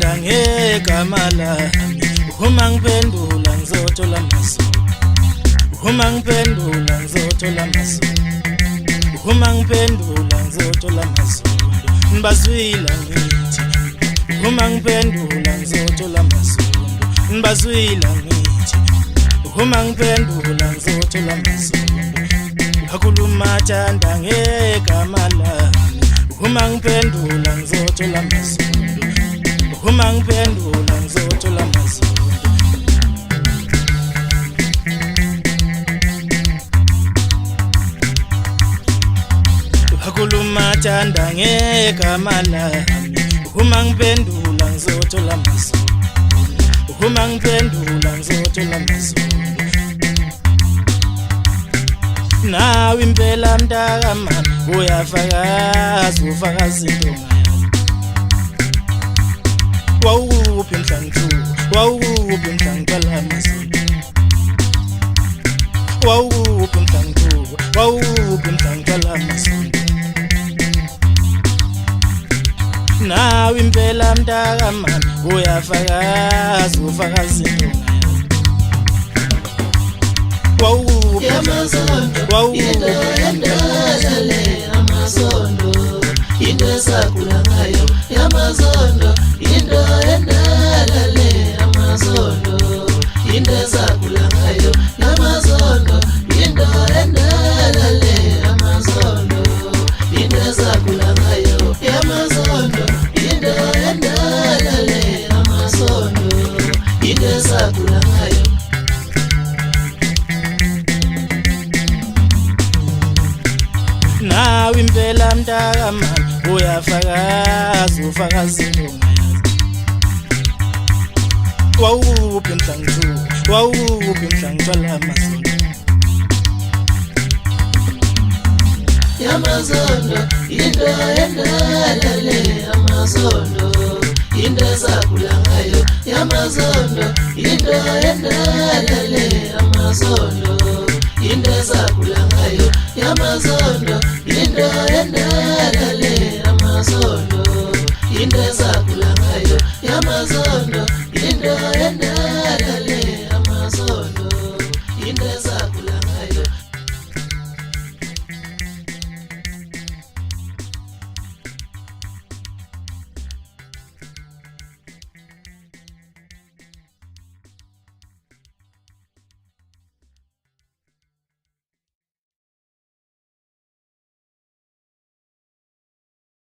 mathanda ngegama lami uma ngiphendula ngizothola amazulu uma ngiphendula ngizothola amazulu uma ngiphendula ngizothola amazulu nibazwile ngithi uma ngiphendula ngizothola amazulu nibazwile ngithi uma ngiphendula ngizothola amazulu akhuluma mathanda ngegama lami uma ngiphendula ngizothola amazulu uma ngiphendula ngizothola amazulu akhuluma mathanda ngegama lami uma ngiphendula ngizothola amazulu uma ngiphendula ngizothola amazulu nawe impela mntakamama uyafakaza ufakaza into wawuphi mhlangithuka wawuphi mhlangithola amazulu wawuphi mhlangithuka wawuphi mhlangithola amazulu nawe impela mntakamama uyafakaza ufakaza into Yamazondo, indalale amazondo, indesakula ngayo. Yamazondo, indalale amazondo, indesakula ngayo. Yamazondo, indalale amazondo, indesakula ngayo. Yamazondo, indalale amazondo, indesakula ngayo. nawe impela mntakamama uyafakaza ufakaza into wawuphi mhlangithuka wawuphi mhlangithola amazulu Yamazondo, indalale amazondo, indesakula ngayo. Yamazondo, indalale amazondo, indesakula ngayo. Yamazondo, indalale amazondo, indesakula ngayo. Yamazondo, indalale